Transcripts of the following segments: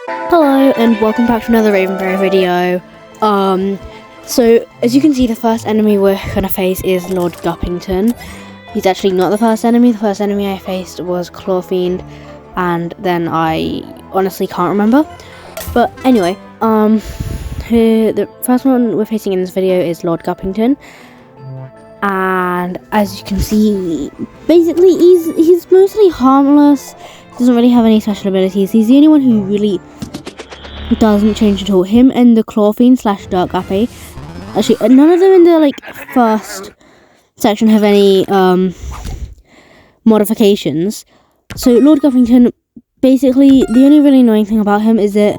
Hello and welcome back to another Ravenberry video. So as you can see, the first enemy we're gonna face is Lord Guppington. He's actually not the first enemy. The first enemy I faced was Clawfiend, and then I honestly can't remember. But anyway, the first one we're facing in this video is Lord Guppington. And as you can see, basically he's mostly harmless. Doesn't really have any special abilities. He's the only one who really doesn't change at all. Him and the Clawfiend / Dark Guppy. Actually, none of them in the first section have any modifications. So Lord Guppington, basically the only really annoying thing about him is that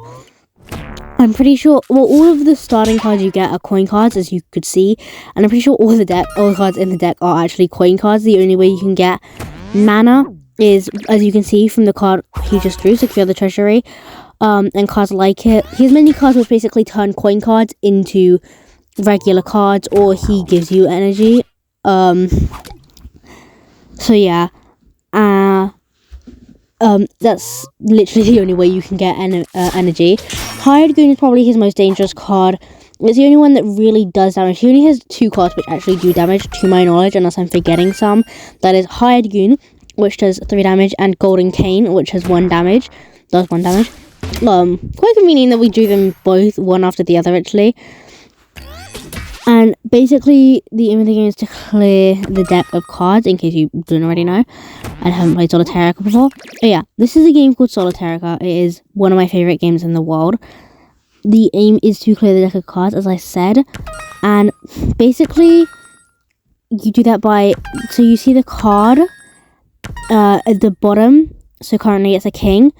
I'm pretty sure, well, all of the starting cards you get are coin cards, as you could see, and I'm pretty sure all the cards in the deck are actually coin cards. The only way you can get mana is, as you can see from the card he just drew, Secure the Treasury, and cards like it. He has many cards which basically turn coin cards into regular cards, or he gives you energy. So yeah, that's literally the only way you can get energy. Hired Goon is probably his most dangerous card. It's the only one that really does damage. He only has 2 cards which actually do damage, to my knowledge, unless I'm forgetting some. That is Hired Goon, which does 3 damage, and Golden Cane, which has 1 damage. Does 1 damage. Quite convenient that we do them both, one after the other, actually. And basically, the aim of the game is to clear the deck of cards, in case you didn't already know and haven't played Solitairica before. Oh yeah, this is a game called Solitairica. It is one of my favourite games in the world. The aim is to clear the deck of cards, as I said. And basically, you do that by... So you see the card at the bottom. So currently it's a king,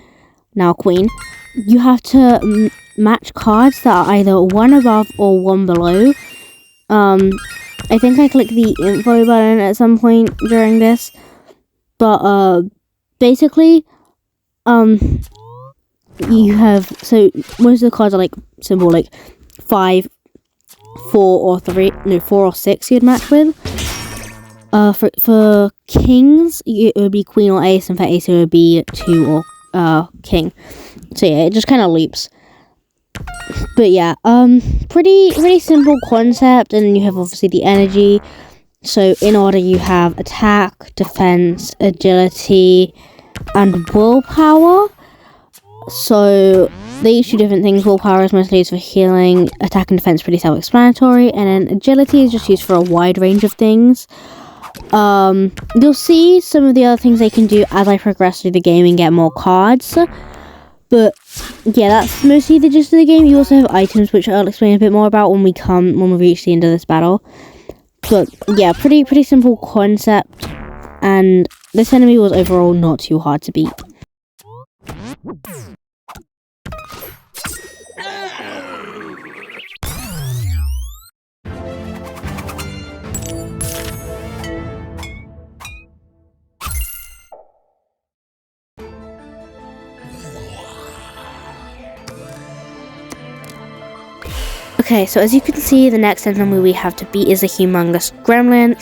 now a queen. You have to match cards that are either 1 above or 1 below. I think I clicked the info button at some point during this, but basically, you have, so most of the cards are symbol 5, 4 or 3, no 4 or 6 you'd match with. For kings it would be queen or ace, and for ace it would be 2 or king. So yeah, it just kind of loops. But yeah, pretty simple concept, and you have obviously the energy. So in order you have attack, defense, agility, and willpower. So they each do different things. Willpower is mostly used for healing, attack and defense pretty self-explanatory, and then agility is just used for a wide range of things. You'll see some of the other things they can do as I progress through the game and get more cards. But yeah, that's mostly the gist of the game. You also have items, which I'll explain a bit more about when we reach the end of this battle. But yeah, pretty simple concept, and this enemy was overall not too hard to beat. Okay, so as you can see, the next enemy we have to beat is a humongous gremlin.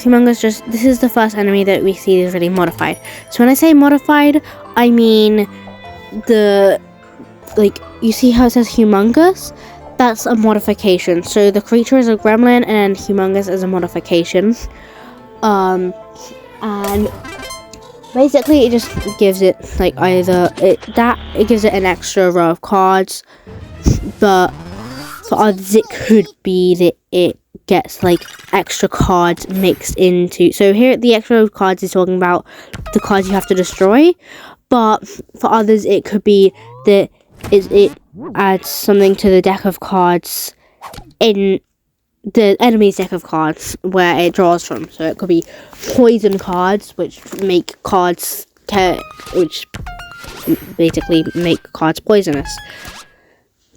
This is the first enemy that we see is really modified. So when I say modified, I mean you see how it says humongous? That's a modification. So the creature is a gremlin and humongous is a modification. And basically it just gives it it gives it an extra row of cards, but for others, it could be that it gets extra cards mixed into. So here, the extra cards is talking about the cards you have to destroy. But for others, it could be that it adds something to the deck of cards in the enemy's deck of cards where it draws from. So it could be poison cards, which make cards which basically make cards poisonous.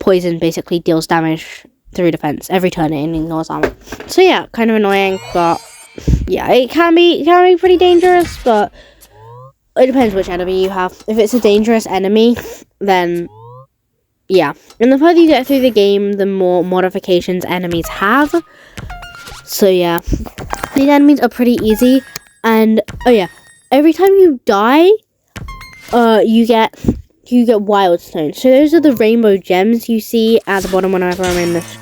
Poison basically deals damage through defense every turn and ignores armor. So yeah, kind of annoying, but yeah, it can be pretty dangerous, but it depends which enemy you have. If it's a dangerous enemy, then yeah. And the further you get through the game, the more modifications enemies have. So yeah, these enemies are pretty easy, and oh yeah, every time you die, you get you get wild stones. So those are the rainbow gems you see at the bottom whenever I'm in this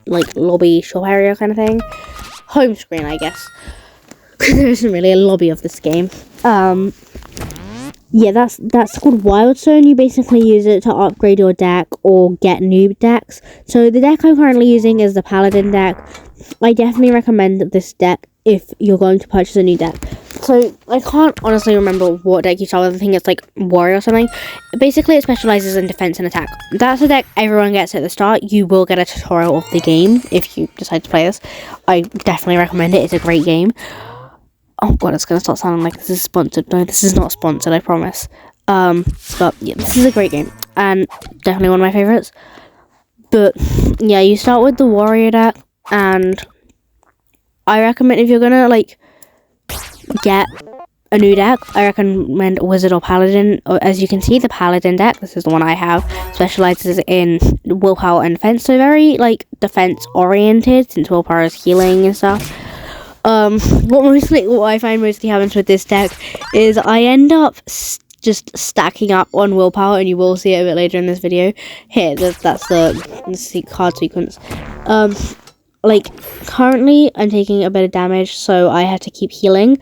like lobby shop area kind of thing. Home screen, I guess. There isn't really a lobby of this game. Yeah, that's called Wildstone. You basically use it to upgrade your deck or get new decks. So the deck I'm currently using is the Paladin deck. I definitely recommend this deck if you're going to purchase a new deck. So I can't honestly remember what deck you start with. I think it's like Warrior or something. Basically, it specializes in defense and attack. That's the deck everyone gets at the start. You will get a tutorial of the game if you decide to play this. I definitely recommend it. It's a great game. Oh god, it's gonna start sounding like this is sponsored. No, this is not sponsored, I promise. But yeah, this is a great game and definitely one of my favorites. But yeah, you start with the warrior deck, and I recommend if you're gonna like get a new deck, I recommend wizard or paladin. As you can see, the paladin deck, this is the one I have, specializes in willpower and defense, so very like defense oriented since willpower is healing and stuff. What I find mostly happens with this deck is I end up just stacking up on willpower, and you will see it a bit later in this video. Here, that's the card sequence. Like currently I'm taking a bit of damage, so I have to keep healing.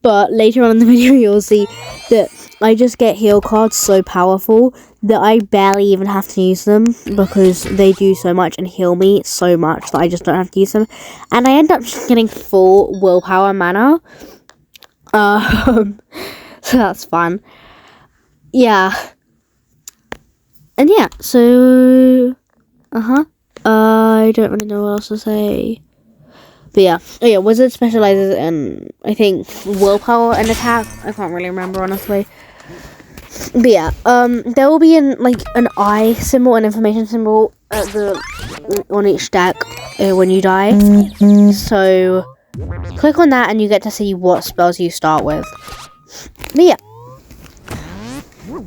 But later on in the video, you'll see that I just get heal cards so powerful that I barely even have to use them because they do so much and heal me so much that I just don't have to use them. And I end up just getting full willpower mana. So that's fun. Yeah. And yeah, so... I don't really know what else to say. But yeah. Oh yeah, Wizard specializes in, I think, willpower and attack. I can't really remember, honestly. But yeah, there will be an eye symbol, an information symbol on each deck when you die. So click on that and you get to see what spells you start with. But yeah.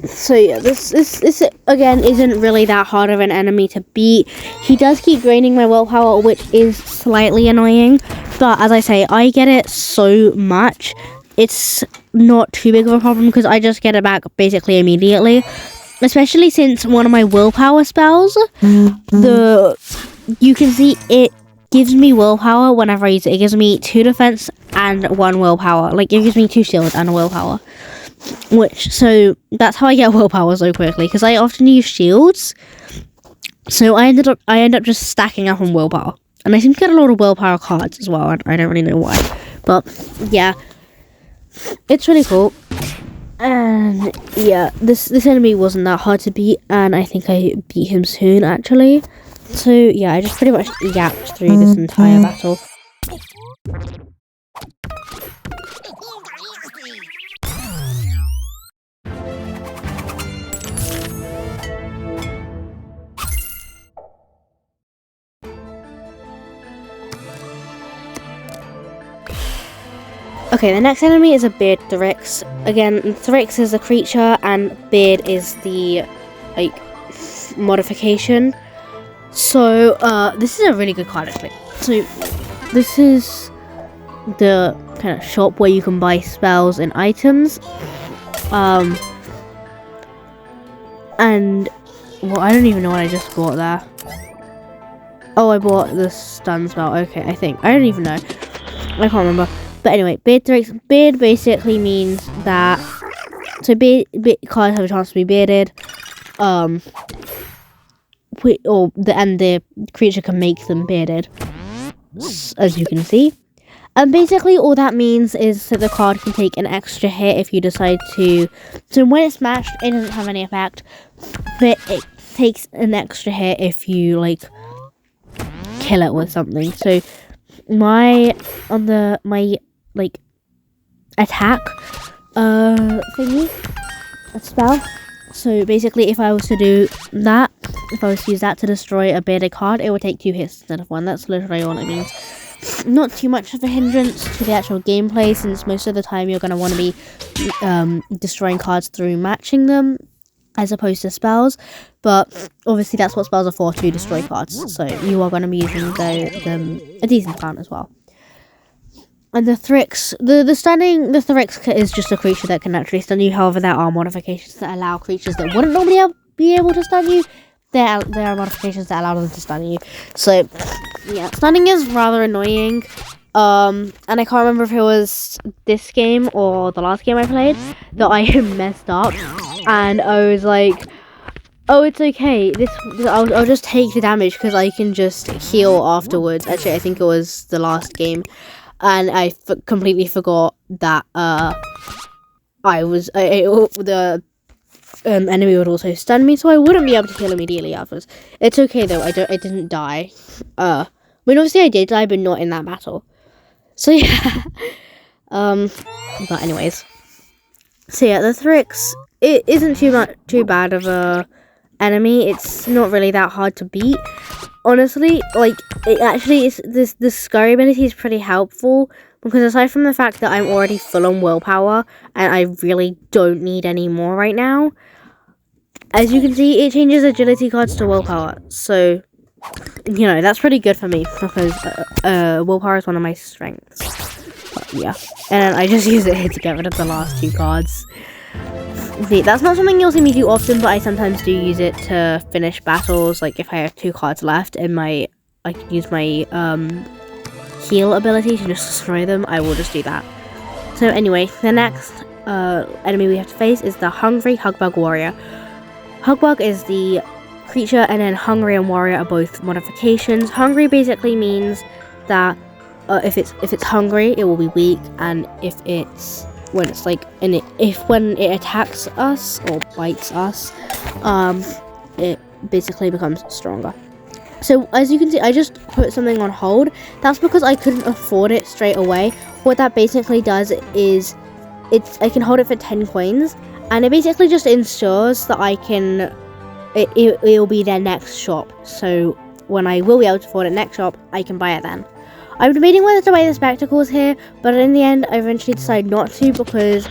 So yeah, this again isn't really that hard of an enemy to beat. He does keep draining my willpower, which is slightly annoying. But as I say, I get it so much. It's not too big of a problem because I just get it back basically immediately. Especially since one of my willpower spells, you can see it gives me willpower whenever I use it. It gives me 2 defense and 1 willpower. Like, it gives me 2 shields and a willpower. So that's how I get willpower so quickly, because I often use shields. So I end up just stacking up on willpower. And I seem to get a lot of willpower cards as well. I don't really know why. But yeah, it's really cool. And yeah, this enemy wasn't that hard to beat, and I think I beat him soon actually. So yeah, I just pretty much yapped through this entire battle. Okay, the next enemy is a Beard Thrix. Again, Thrix is a creature and Beard is the, like, modification. So, this is a really good card actually. So, this is the kind of shop where you can buy spells and items. And, well, I don't even know what I just bought there. Oh, I bought the stun spell. Okay, I think. I don't even know. I can't remember. But anyway, Beard Thrix. Beard basically means that... So, cards have a chance to be bearded. And the creature can make them bearded. As you can see. And basically, all that means is that the card can take an extra hit if you decide to... So, when it's matched, it doesn't have any effect. But it takes an extra hit if you, like... kill it with something. So my attack thingy, a spell. So basically, if I was to do that, if I was to use that to destroy a bearded card, it would take 2 hits instead of 1. That's literally all it means. Not too much of a hindrance to the actual gameplay, since most of the time you're going to want to be destroying cards through matching them as opposed to spells. But obviously that's what spells are for, to destroy cards. So you are going to be using them a decent amount as well. And the Thrix, the Thrix is just a creature that can naturally stun you. However, there are modifications that allow creatures that wouldn't normally be able to stun you. There are modifications that allow them to stun you. So, yeah, stunning is rather annoying. And I can't remember if it was this game or the last game I played that I messed up, and I was like, "Oh, it's okay. I'll just take the damage because I can just heal afterwards." Actually, I think it was the last game, and I completely forgot that the enemy would also stun me, so I wouldn't be able to heal immediately afterwards. It's okay though. I didn't die. I mean, obviously I did die, but not in that battle. So yeah. But anyways. So yeah, the Thrix, it isn't too bad of a enemy. It's not really that hard to beat. Honestly, like, it actually is, the scurry ability is pretty helpful, because aside from the fact that I'm already full on willpower and I really don't need any more right now, as you can see, it changes agility cards to willpower. So, you know, that's pretty good for me, because willpower is one of my strengths. But, yeah, and I just use it here to get rid of the last 2 cards. See, that's not something you'll see me do often, but I sometimes do use it to finish battles. Like, if I have 2 cards left and I can use my heal ability to just destroy them, I will just do that. So anyway, the next enemy we have to face is the Hungry Hugbug Warrior. Hugbug is the creature, and then Hungry and Warrior are both modifications. Hungry basically means that if it's hungry, it will be weak, and if when it attacks us or bites us, it basically becomes stronger. So as you can see, I just put something on hold. That's because I couldn't afford it straight away. What that basically does is I can hold it for 10 coins, and it basically just ensures that it'll be their next shop. So when I will be able to afford it next shop, I can buy it then. I'm debating whether to buy the spectacles here, but in the end I eventually decided not to, because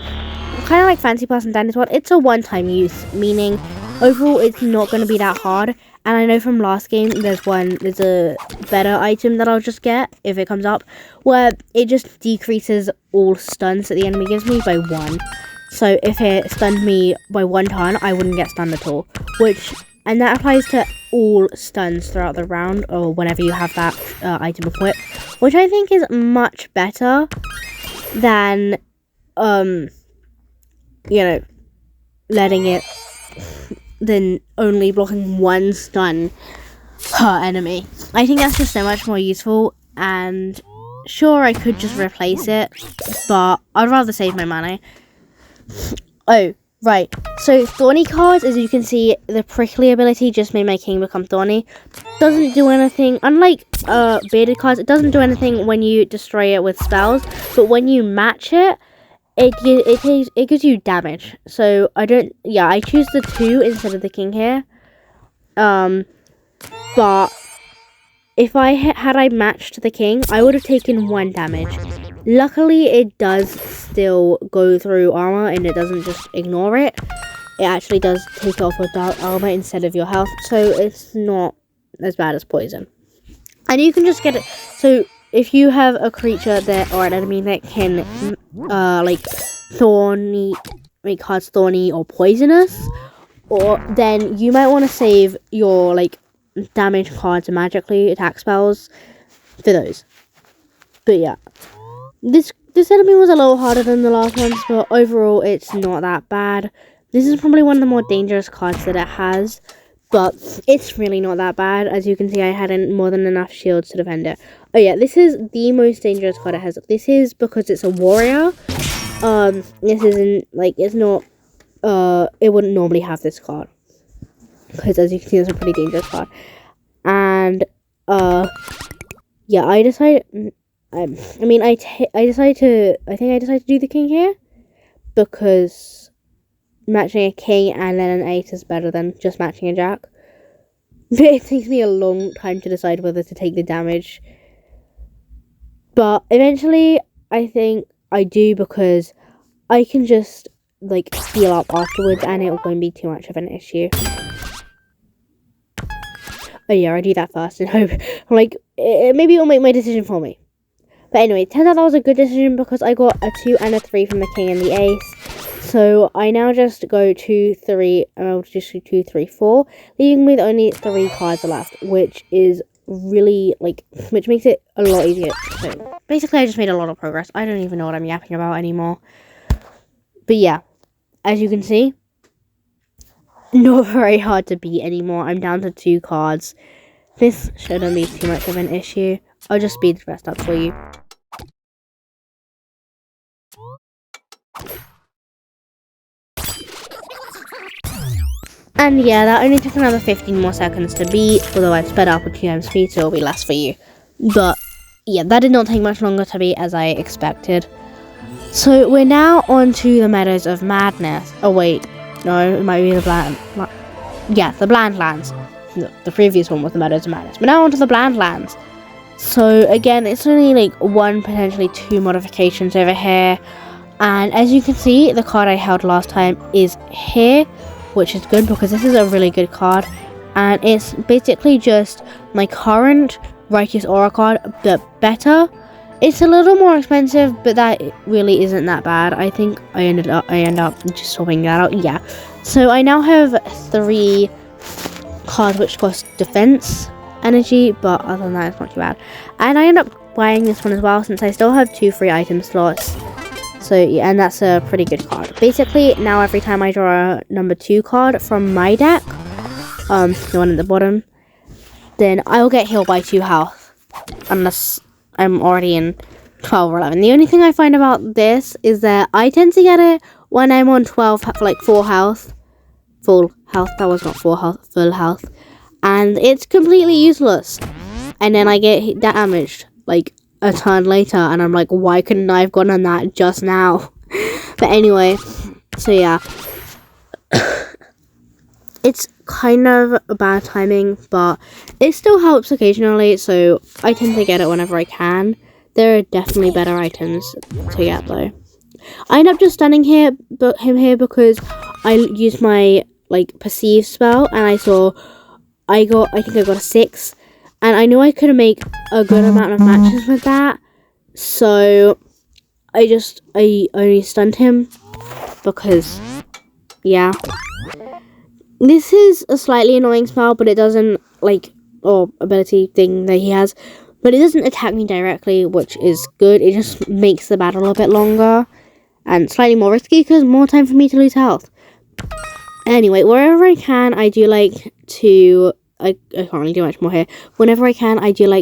kind of like Fancy Pass and Dandy Spot, it's a one-time use, meaning overall it's not going to be that hard. And I know from last game there's a better item that I'll just get if it comes up, where it just decreases all stuns that the enemy gives me by 1. So if it stunned me by 1 turn, I wouldn't get stunned at all, and that applies to all stuns throughout the round, or whenever you have that item equipped, which I think is much better than, than only blocking 1 stun per enemy. I think that's just so much more useful, and sure, I could just replace it, but I'd rather save my money. Oh, right. So Thorny cards, as you can see, the prickly ability just made my king become thorny. Doesn't do anything, unlike bearded cards, it doesn't do anything when you destroy it with spells, but when you match it, it gives you damage. So I choose the 2 instead of the king here. But if I matched the king, I would have taken 1 damage. Luckily, it does still go through armor, and it doesn't just ignore it. It actually does take off your dark armor instead of your health, so it's not as bad as poison. And you can just get it. So if you have a creature or an enemy that can make cards thorny or poisonous, then you might want to save your damage cards and magically attack spells for those. But yeah, this enemy was a little harder than the last ones, but overall it's not that bad. This is probably one of the more dangerous cards that it has, but it's really not that bad. As you can see, I had more than enough shields to defend it. Oh yeah, this is the most dangerous card it has. This is because it's a warrior. This isn't, it's not, it wouldn't normally have this card, because as you can see, it's a pretty dangerous card. And, yeah, I decided to do the king here, because matching a king and then an 8 is better than just matching a jack. But it takes me a long time to decide whether to take the damage. But eventually, I think I do, because I can just, heal up afterwards, and it won't be too much of an issue. Oh yeah, I do that first and hope, maybe it'll make my decision for me. But anyway, turns out that was a good decision because I got a 2 and a 3 from the king and the ace. So I now just go 2, 3, and I'll just do 2, 3, 4, leaving with only 3 cards left, which is really, which makes it a lot easier. So basically, I just made a lot of progress. I don't even know what I'm yapping about anymore. But yeah, as you can see, not very hard to beat anymore. I'm down to 2 cards. This shouldn't be too much of an issue. I'll just speed the rest up for you. And yeah, that only took another 15 more seconds to beat, although I sped up with 2 times speed, so it'll be less for you. But yeah, that did not take much longer to beat as I expected. So we're now on to the Meadows of Madness. Oh wait, no, it might be the Bland... Yeah, the Bland Lands. The previous one was the Meadows of Madness. But now on to the Bland Lands. So again, it's only 1, potentially 2 modifications over here. And as you can see, the card I held last time is here, which is good because this is a really good card. And it's basically just my current Righteous Aura card, but better. It's a little more expensive, but that really isn't that bad. I think I end up just swapping that out. Yeah. So I now have 3 cards which cost defense energy, but other than that, it's not too bad. And I end up buying this one as well since I still have 2 free item slots. So yeah, and that's a pretty good card. Basically, now every time I draw a number 2 card from my deck, the one at the bottom, then I'll get healed by 2 health, unless I'm already in 12 or 11. The only thing I find about this is that I tend to get it when I'm on 12, full health. Full health, that was not full health. And it's completely useless. And then I get damaged, a turn later, and I'm like, why couldn't I have gotten that just now? But anyway, so yeah. It's kind of a bad timing, but it still helps occasionally, so I tend to get it whenever I can. There are definitely better items to get though. I end up just stunning him here because I used my perceive spell, and I think I got a 6, and I knew I could make a good amount of matches with that, so I only stunned him because yeah. This is a slightly annoying spell, but it doesn't, or ability thing that he has, but it doesn't attack me directly, which is good. It just makes the battle a bit longer, and slightly more risky, because more time for me to lose health. Anyway, wherever I can, I do to, I can't really do much more here. Whenever I can, I do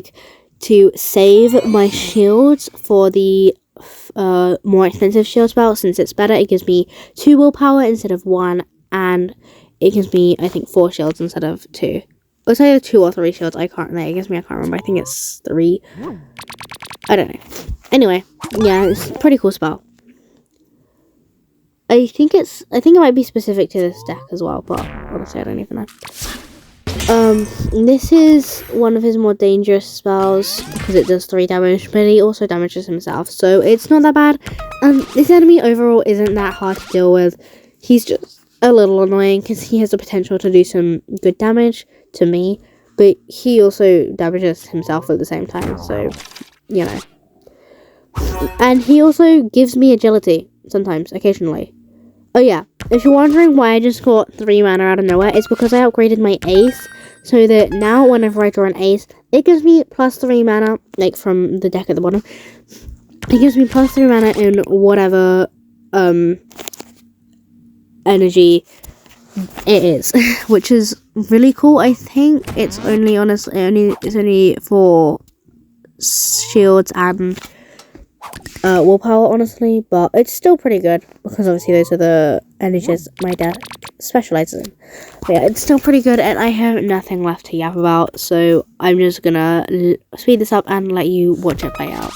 to save my shields for the more expensive shield spell, since it's better. It gives me 2 willpower instead of 1, and it gives me, I think, 4 shields instead of 2. It's either 2 or 3 shields. I can't remember. I think it's 3. I don't know. Anyway, yeah, it's a pretty cool spell. I think it might be specific to this deck as well, but honestly, I don't even know. This is one of his more dangerous spells because it does 3 damage, but he also damages himself, so it's not that bad. This enemy overall isn't that hard to deal with. He's just a little annoying because he has the potential to do some good damage to me, but he also damages himself at the same time, so you know. And he also gives me agility sometimes, occasionally. Oh yeah, if you're wondering why I just got 3 mana out of nowhere, it's because I upgraded my ace, so that now whenever I draw an ace, it gives me plus 3 mana, from the deck at the bottom. It gives me plus 3 mana in whatever energy it is, which is really cool. I think it's only only for shields and willpower, honestly, but it's still pretty good because obviously those are the energies my deck specializes in. But yeah, it's still pretty good, and I have nothing left to yap about, so I'm just gonna speed this up and let you watch it play out.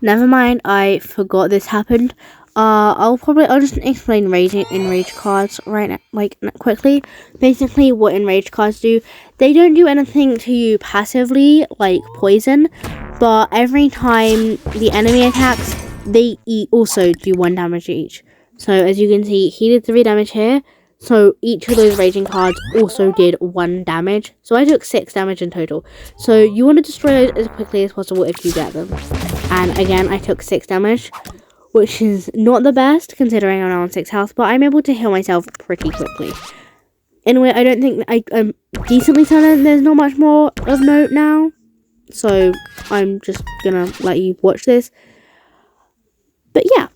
Never mind, I forgot this happened. I'll just explain enrage cards right now, quickly. Basically, what enrage cards do, they don't do anything to you passively, like poison, but every time the enemy attacks, they also do 1 damage each. So as you can see, he did 3 damage here. So each of those raging cards also did 1 damage. So I took 6 damage in total. So you want to destroy those as quickly as possible if you get them. And again, I took 6 damage, which is not the best considering I'm on 6 health, but I'm able to heal myself pretty quickly. Anyway, I don't think I'm decently certain there's not much more of note now. So I'm just gonna let you watch this. But yeah.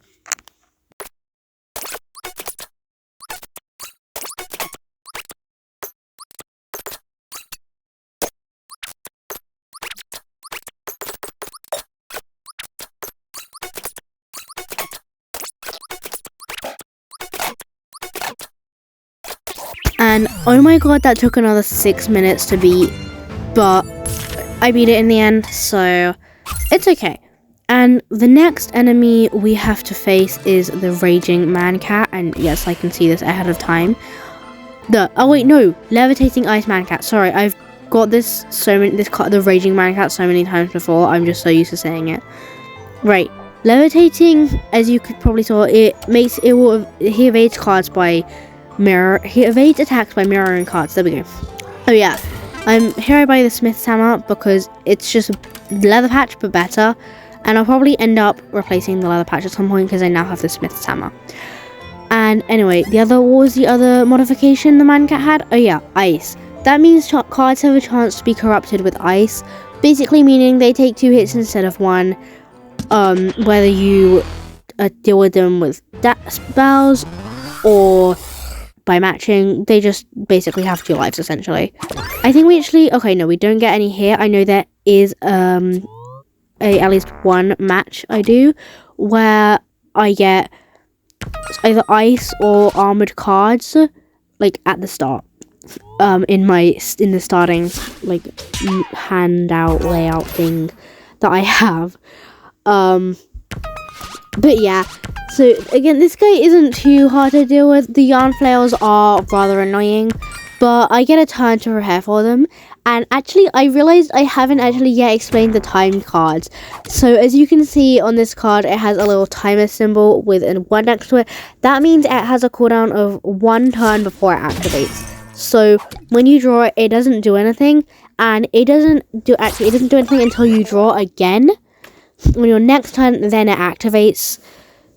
And oh my god, that took another 6 minutes to beat, but I beat it in the end, so it's okay. And the next enemy we have to face is the Raging Man-Cat, and yes, I can see this ahead of time. Levitating Ice Man-Cat. Sorry, I've got the Raging Man-Cat so many times before, I'm just so used to saying it. Right, levitating, as you could probably saw, he evades cards by he evades attacks by mirroring cards. There we go. Oh yeah, I'm here by the Smith's Hammer because it's just a leather patch but better, and I'll probably end up replacing the leather patch at some point because I now have the Smith's Hammer. And anyway, what was the other modification the Man-Cat had? Oh yeah, ice. That means cards have a chance to be corrupted with ice, basically meaning they take 2 hits instead of 1, whether you deal with them with spells or by matching. They just basically have 2 lives essentially. I think we don't get any here. I know there is at least 1 match I do where I get either ice or armored cards like at the start in the starting like handout layout thing that I have. But yeah, so again, this guy isn't too hard to deal with. The yarn flails are rather annoying, but I get a turn to prepare for them. And actually, I realized I haven't actually yet explained the time cards. So as you can see on this card, it has a little timer symbol with a 1 next to it. That means it has a cooldown of 1 turn before it activates. So when you draw it, it doesn't do anything, and it doesn't do anything until you draw again. On your next turn, then it activates.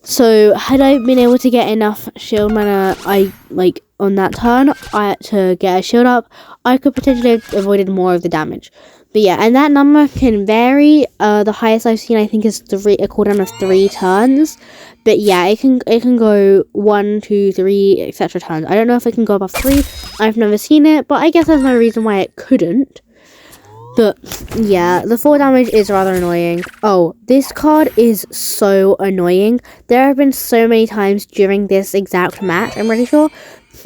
So had I been able to get enough shield mana, on that turn, to get a shield up, I could potentially have avoided more of the damage. But yeah, and that number can vary. The highest I've seen, I think, is a cooldown of 3 turns. But yeah, it can go 1, 2, 3, etc. turns. I don't know if it can go above 3. I've never seen it, but I guess there's no reason why it couldn't. But yeah, the 4 damage is rather annoying. Oh, this card is so annoying. There have been so many times during this exact match, I'm pretty sure,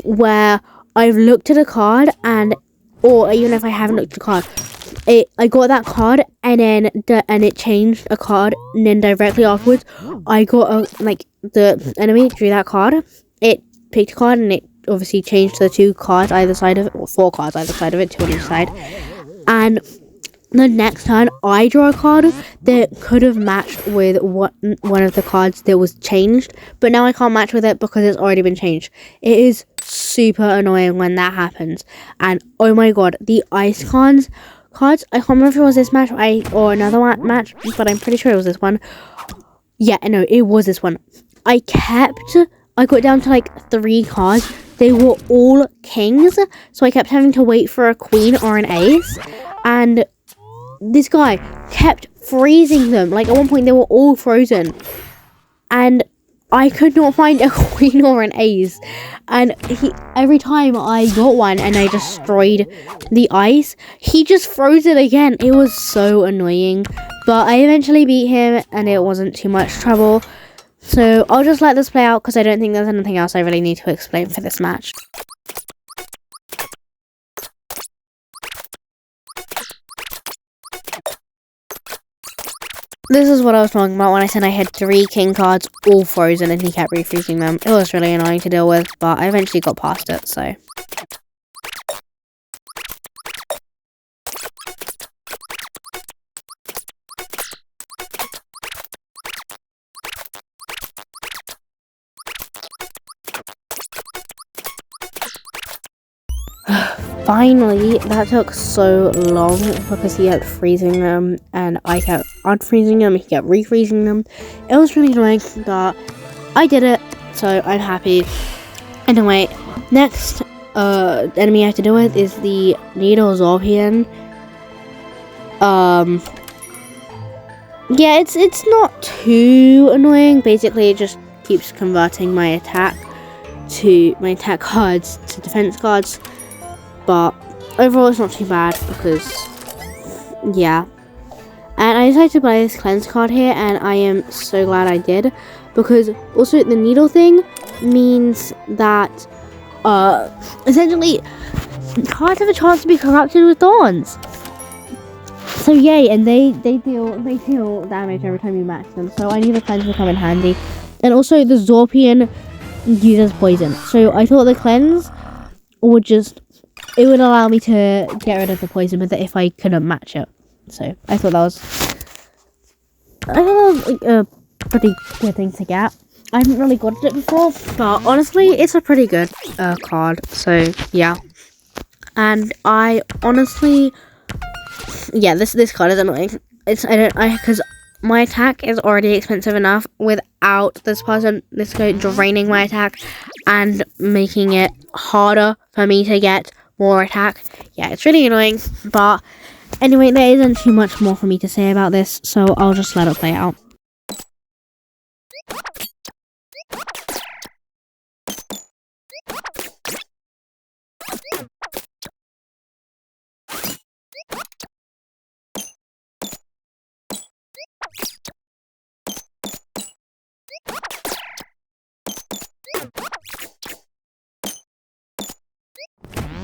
where I've looked at a card or even if I haven't looked at the card, I got that card and then it changed a card, and then directly afterwards I got the enemy drew that card. It picked a card and it obviously changed the 2 cards either side of it, or 4 cards either side of it, 2 on each side. And the next turn, I draw a card that could have matched with one of the cards that was changed, but now I can't match with it because it's already been changed. It is super annoying when that happens. And oh my god, the ice cards, I can't remember if it was this match or another match, but I'm pretty sure it was this one. Yeah, no, it was this one. I got down to 3 cards. They were all kings, so I kept having to wait for a queen or an ace, and this guy kept freezing them. At one point they were all frozen, and I could not find a queen or an ace, and every time I got one and I destroyed the ice, he just froze it again. It was so annoying, but I eventually beat him and it wasn't too much trouble. So I'll just let this play out because I don't think there's anything else I really need to explain for this match. This is what I was talking about when I said I had 3 king cards all frozen and he kept refreezing them. It was really annoying to deal with, but I eventually got past it, so. Finally, that took so long because he kept freezing them and I kept unfreezing them, he kept refreezing them. It was really annoying, but I did it, so I'm happy. Anyway, next enemy I have to deal with is the Needle Zorpian. Yeah, it's not too annoying. Basically, it just keeps converting my attack cards to defense cards. But overall, it's not too bad because, yeah. And I decided to buy this cleanse card here, and I am so glad I did, because also the needle thing means that essentially cards have a chance to be corrupted with thorns. So yay, and they deal damage every time you match them. So I knew the cleanse would come in handy, and also the Zorpian uses poison. So I thought the cleanse would allow me to get rid of the poison with it if I couldn't match it. So I thought that was like a pretty good thing to get. I haven't really got it before, but honestly, it's a pretty good card. So yeah, and I honestly, yeah, this card is annoying. Because my attack is already expensive enough without this guy draining my attack and making it harder for me to get more attack. Yeah, it's really annoying, but anyway, there isn't too much more for me to say about this, so I'll just let it play out.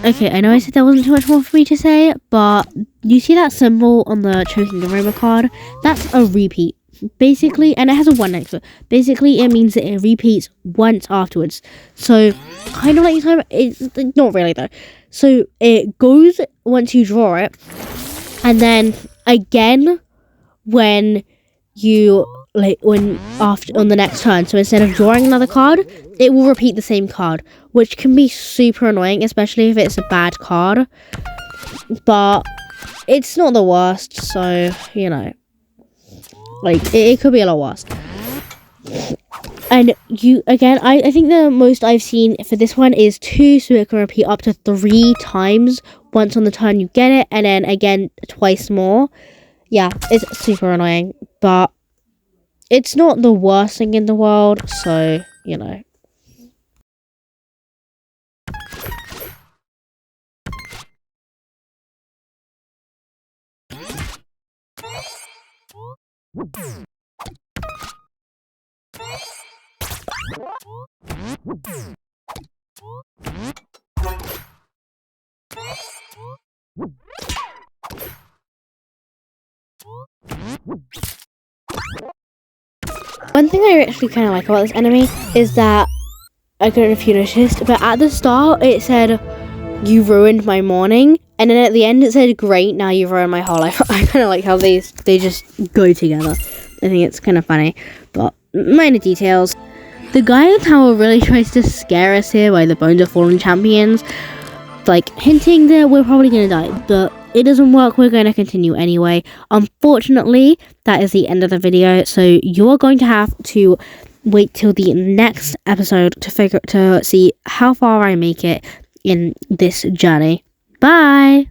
Okay, I know I said there wasn't too much more for me to say, but you see that symbol on the Choking Aroma card? That's a repeat. Basically, and it has a 1 next to it. Basically, it means that it repeats once afterwards. So, kind of like time, it's not really though. So, it goes once you draw it, and then again when you on the next turn. So instead of drawing another card, it will repeat the same card, which can be super annoying, especially if it's a bad card. But it's not the worst, so you know, like it could be a lot worse. And I think the most I've seen for this one is 2, so it can repeat up to 3 times once on the turn you get it, and then again twice more. Yeah, it's super annoying, but it's not the worst thing in the world, so, you know. One thing I actually kind of like about this enemy is that, I don't know if you noticed, but at the start it said, "You ruined my morning," and then at the end it said, "Great, now you've ruined my whole life." I kind of like how they just go together. I think it's kind of funny, but minor details. The guy in the tower really tries to scare us here by the Bones of Fallen Champions, like hinting that we're probably going to die, but it doesn't work. We're going to continue anyway. Unfortunately, that is the end of the video, so you're going to have to wait till the next episode to see how far I make it in this journey. Bye!